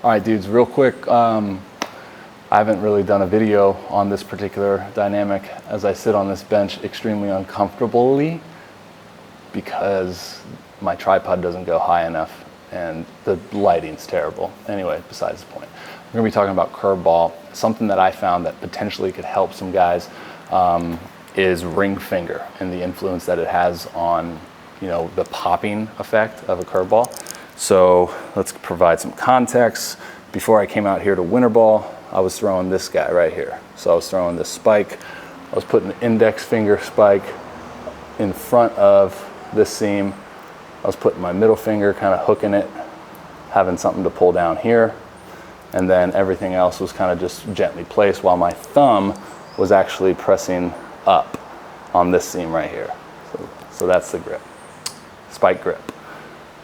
All right, dudes, real quick. I haven't really done a video on this particular dynamic as I sit on this bench extremely uncomfortably because my tripod doesn't go high enough and the lighting's terrible. Anyway, besides the point. We're gonna be talking about Curveball. Something that I found that potentially could help some guys is ring finger and the influence that it has on, the popping effect of a curveball. So let's provide some context. Before I came out here to winter ball, I was throwing this guy right here. So I was throwing this spike. I was putting the index finger spike in front of this seam. I was putting my middle finger, kind of hooking it, having something to pull down here. And then everything else was kind of just gently placed while my thumb was actually pressing up on this seam right here. So that's the grip, spike grip.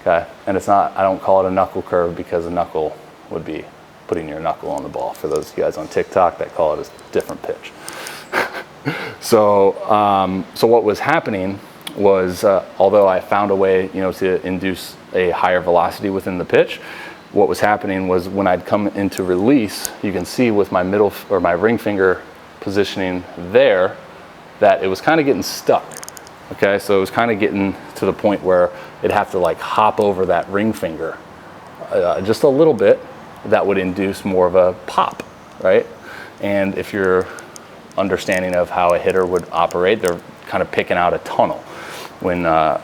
Okay, and it's not, I don't call it a knuckle curve because a knuckle would be putting your knuckle on the ball. For those of you guys on TikTok that call it a different pitch. So what was happening was, although I found a way, to induce a higher velocity within the pitch, what was happening was when I'd come into release, you can see with my middle or my ring finger positioning there, that it was kind of getting stuck. Okay, so it was kind of getting to the point where it'd have to like hop over that ring finger just a little bit. That would induce more of a pop, right? And if you're understanding of how a hitter would operate, they're kind of picking out a tunnel. When a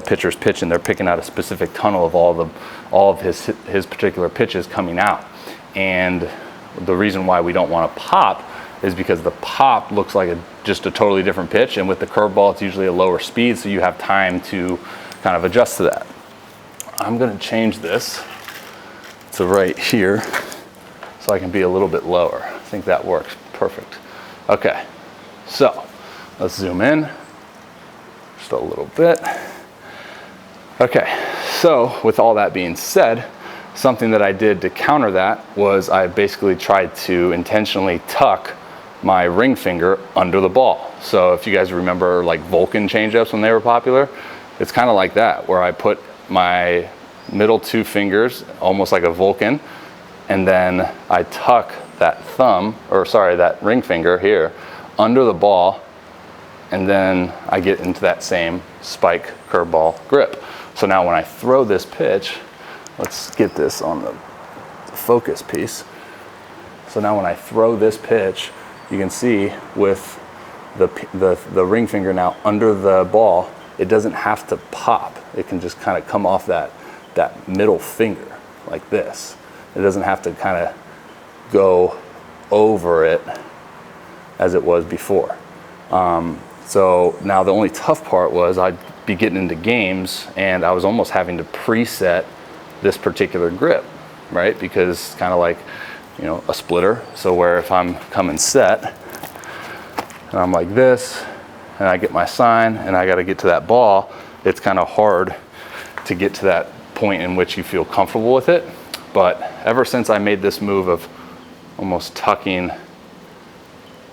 pitcher's pitching, they're picking out a specific tunnel of all of his particular pitches coming out. And the reason why we don't want to pop is because the pop looks like just a totally different pitch, and with the curveball it's usually a lower speed, so you have time to kind of adjust to that. I'm going to change this to right here so I can be a little bit lower. I think that works perfect. Okay, so let's zoom in just a little bit. Okay, so with all that being said, something that I did to counter that was I basically tried to intentionally tuck my ring finger under the ball. So if you guys remember like Vulcan changeups when they were popular, it's kind of like that, where I put my middle two fingers almost like a Vulcan, and then I tuck that that ring finger here under the ball, and then I get into that same spike curveball grip. So now when I throw this pitch, let's get this on the focus piece. So now when I throw this pitch, you can see with the ring finger now under the ball, it doesn't have to pop. It can just kind of come off that middle finger like this. It doesn't have to kind of go over it as it was before. So now the only tough part was I'd be getting into games and I was almost having to preset this particular grip, right? Because kind of like, a splitter. So where if I'm coming set and I'm like this and I get my sign and I got to get to that ball, it's kind of hard to get to that point in which you feel comfortable with it. But ever since I made this move of almost tucking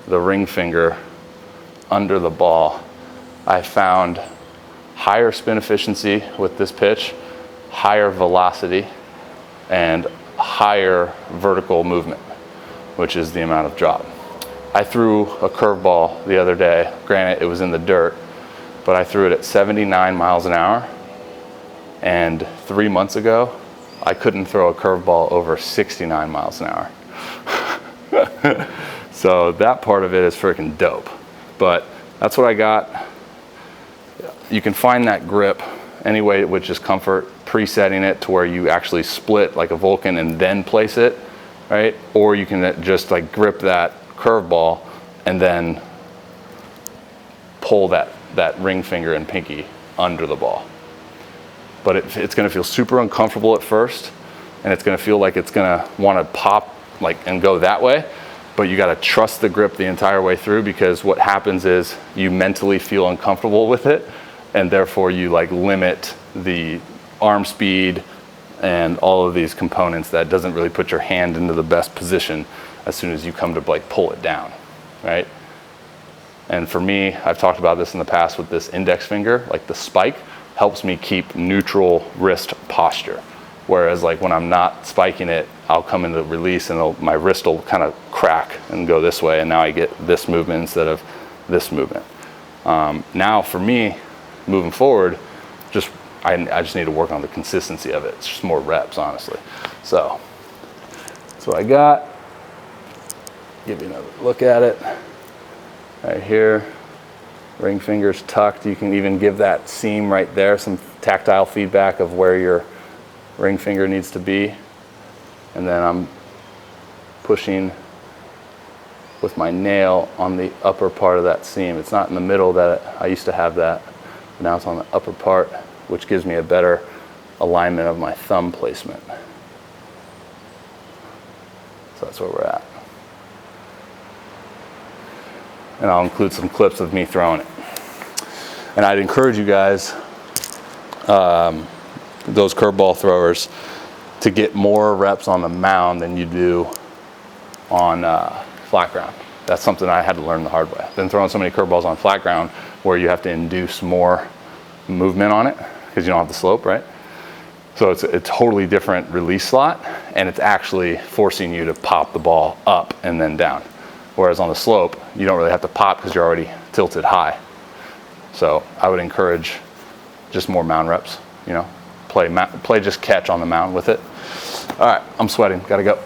the ring finger under the ball, I found higher spin efficiency with this pitch, higher velocity, and higher vertical movement, which is the amount of drop. I threw a curveball the other day. Granted, it was in the dirt, but I threw it at 79 miles an hour. And 3 months ago, I couldn't throw a curveball over 69 miles an hour. So that part of it is freaking dope. But that's what I got. You can find that grip any way which is comfort, presetting it to where you actually split like a Vulcan and then place it, right? Or you can just like grip that curveball and then pull that ring finger and pinky under the ball. But it's gonna feel super uncomfortable at first, and it's gonna feel like it's gonna wanna pop and go that way, but you gotta trust the grip the entire way through, because what happens is you mentally feel uncomfortable with it, and therefore you limit the arm speed and all of these components that doesn't really put your hand into the best position as soon as you come to pull it down, right? And for me, I've talked about this in the past with this index finger, the spike helps me keep neutral wrist posture. Whereas when I'm not spiking it I'll come into release and my wrist will kind of crack and go this way, and now I get this movement instead of this movement. Now for me, moving forward, I just need to work on the consistency of it. It's just more reps, honestly. So that's what I got. Give you another look at it. Right here, ring fingers tucked. You can even give that seam right there some tactile feedback of where your ring finger needs to be. And then I'm pushing with my nail on the upper part of that seam. It's not in the middle that I used to have that, but now it's on the upper part, which gives me a better alignment of my thumb placement. So that's where we're at. And I'll include some clips of me throwing it. And I'd encourage you guys, those curveball throwers, to get more reps on the mound than you do on flat ground. That's something I had to learn the hard way. I've been throwing so many curveballs on flat ground where you have to induce more movement on it because you don't have the slope, right? So it's a totally different release slot, and it's actually forcing you to pop the ball up and then down. Whereas on the slope, you don't really have to pop because you're already tilted high. So I would encourage just more mound reps, you know, play just catch on the mound with it. All right, I'm sweating, gotta go.